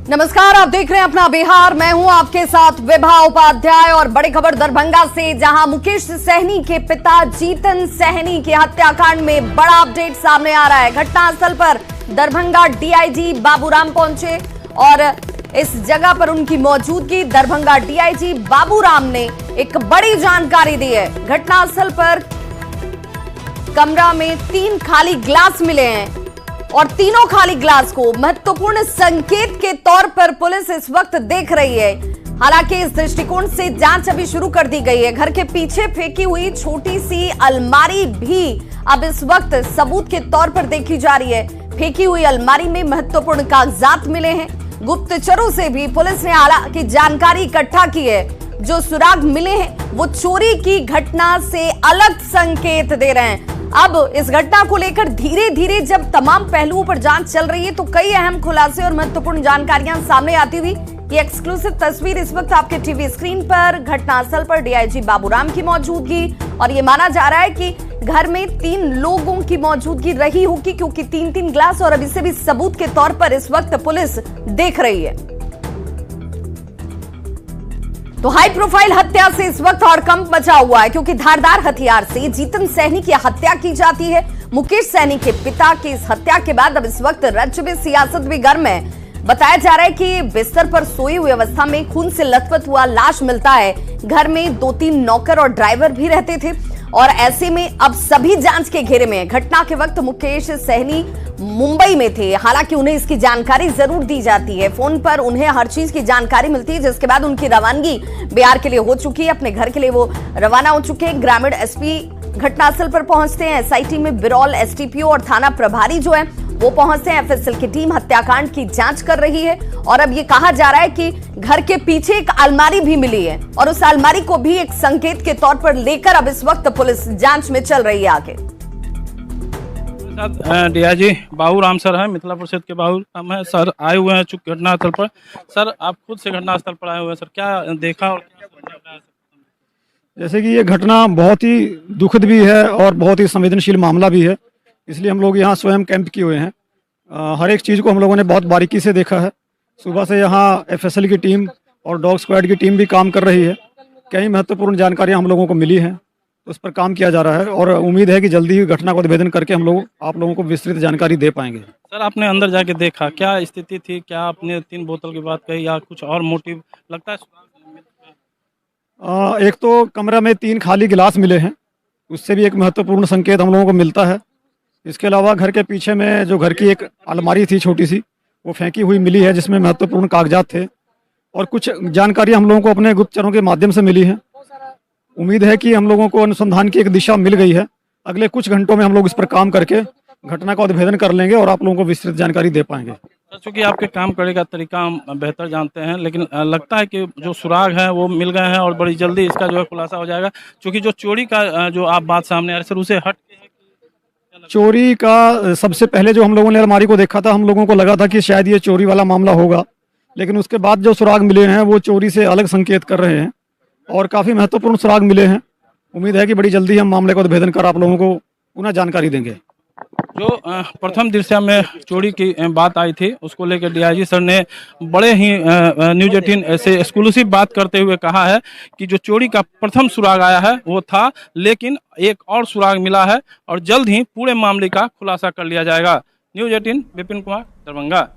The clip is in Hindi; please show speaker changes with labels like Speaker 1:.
Speaker 1: नमस्कार, आप देख रहे हैं अपना बिहार। मैं हूं आपके साथ विभा उपाध्याय और बड़ी खबर दरभंगा से, जहां मुकेश सहनी के पिता जीतन सहनी के हत्याकांड में बड़ा अपडेट सामने आ रहा है। घटनास्थल पर दरभंगा डीआईजी बाबूराम पहुंचे और इस जगह पर उनकी मौजूदगी दरभंगा डीआईजी बाबूराम ने एक बड़ी जानकारी दी है। घटनास्थल पर कमरा में 3 खाली ग्लास मिले हैं और तीनों खाली ग्लास को महत्वपूर्ण संकेत के तौर पर पुलिस इस वक्त देख रही है। हालांकि इस दृष्टिकोण से जांच अभी शुरू कर दी गई है। घर के पीछे फेंकी हुई छोटी सी अलमारी भी अब इस वक्त सबूत के तौर पर देखी जा रही है। फेंकी हुई अलमारी में महत्वपूर्ण कागजात मिले हैं। गुप्तचरों से भी पुलिस ने हालांकि जानकारी इकट्ठा की है। जो सुराग मिले हैं वो चोरी की घटना से अलग संकेत दे रहे हैं। अब इस घटना को लेकर धीरे धीरे जब तमाम पहलुओं पर जांच चल रही है तो कई अहम खुलासे और महत्वपूर्ण जानकारियां सामने आती हुई ये एक्सक्लूसिव तस्वीर इस वक्त आपके टीवी स्क्रीन पर। घटनास्थल पर डीआईजी बाबूराम की मौजूदगी और ये माना जा रहा है कि घर में 3 लोगों की मौजूदगी रही होगी, क्योंकि 3-3 ग्लास और अभी से भी सबूत के तौर पर इस वक्त पुलिस देख रही है। तो हाई प्रोफाइल हत्या से इस वक्त और कंप मचा हुआ है, क्योंकि धारदार हथियार से जीतन सहनी की हत्या की जाती है। मुकेश सहनी के पिता की इस हत्या के बाद अब इस वक्त राज्य में सियासत भी गर्म है। बताया जा रहा है कि बिस्तर पर सोई हुई अवस्था में खून से लथपथ हुआ लाश मिलता है। घर में 2-3 नौकर और ड्राइवर भी रहते थे और ऐसे में अब सभी जांच के घेरे में है। घटना के वक्त मुकेश सहनी मुंबई में थे। हालांकि उन्हें इसकी जानकारी जरूर दी जाती है। फोन पर उन्हें हर चीज की जानकारी मिलती है, जिसके बाद उनकी रवानगी बिहार के लिए हो चुकी है। अपने घर के लिए वो रवाना हो चुके हैं। ग्रामीण एसपी घटनास्थल पर पहुंचते हैं। एसआईटी में बिरौल एसटीपीओ और थाना प्रभारी जो है वो पहुंचते हैं। एफएसएल की टीम हत्याकांड की जांच कर रही है और अब ये कहा जा रहा है कि घर के पीछे एक अलमारी भी मिली है और उस अलमारी को भी एक संकेत के तौर पर लेकर अब इस वक्त पुलिस जांच में चल रही है आगे।
Speaker 2: डीआईजी बाबूराम सर है, मिथिला परिषद के बाबूराम है सर, आए हुए हैं चूंकि घटनास्थल पर। सर, आप खुद से घटनास्थल पर आए हुए हैं सर, क्या देखा और क्या?
Speaker 3: जैसे कि ये घटना बहुत ही दुखद भी है और बहुत ही संवेदनशील मामला भी है, इसलिए हम लोग यहाँ स्वयं कैंप किए हुए हैं। हर एक चीज़ को हम लोगों ने बहुत बारीकी से देखा है। सुबह से यहाँ एफएसएल की टीम और डॉग स्क्वाड की टीम भी काम कर रही है। कई महत्वपूर्ण जानकारियाँ हम लोगों को मिली हैं, तो उस पर काम किया जा रहा है और उम्मीद है कि जल्दी ही घटना को उद्भेदन करके हम लोग आप लोगों को विस्तृत जानकारी दे पाएंगे।
Speaker 2: सर, आपने अंदर जाके देखा, क्या स्थिति थी? क्या आपने 3 बोतल की बात कही या कुछ और मोटिव लगता है?
Speaker 3: एक तो कमरा में 3 खाली गिलास मिले हैं, उससे भी एक महत्वपूर्ण संकेत हम लोगों को मिलता है। इसके अलावा घर के पीछे में जो घर की एक अलमारी थी छोटी सी, वो फेंकी हुई मिली है, जिसमें महत्वपूर्ण कागजात थे और कुछ जानकारी हम लोगों को अपने गुप्तचरों के माध्यम से मिली है। उम्मीद है कि हम लोगों को अनुसंधान की एक दिशा मिल गई है। अगले कुछ घंटों में हम लोग इस पर काम करके घटना का उद्भेदन कर लेंगे और आप लोगों को विस्तृत जानकारी दे पाएंगे।
Speaker 2: चूँकि आपके काम करने का तरीका हम बेहतर जानते हैं, लेकिन लगता है कि जो सुराग हैं वो मिल गए हैं और बड़ी जल्दी इसका जो है खुलासा हो जाएगा। क्योंकि जो चोरी का जो आप बात सामने आ रही है सर, उसे हट
Speaker 3: चोरी का सबसे पहले जो हम लोगों ने अलमारी को देखा था, हम लोगों को लगा था कि शायद ये चोरी वाला मामला होगा, लेकिन उसके बाद जो सुराग मिले हैं वो चोरी से अलग संकेत कर रहे हैं और काफ़ी महत्वपूर्ण सुराग मिले हैं। उम्मीद है कि बड़ी जल्दी हम मामले को उद्भेदन कर आप लोगों को पुनः जानकारी देंगे।
Speaker 2: जो प्रथम दृश्य में चोरी की बात आई थी, उसको लेकर डीआईजी सर ने बड़े ही न्यूज 18 ऐसे एक्सक्लूसिव बात करते हुए कहा है कि जो चोरी का प्रथम सुराग आया है वो था, लेकिन एक और सुराग मिला है और जल्द ही पूरे मामले का खुलासा कर लिया जाएगा। न्यूज 18 विपिन कुमार, दरभंगा।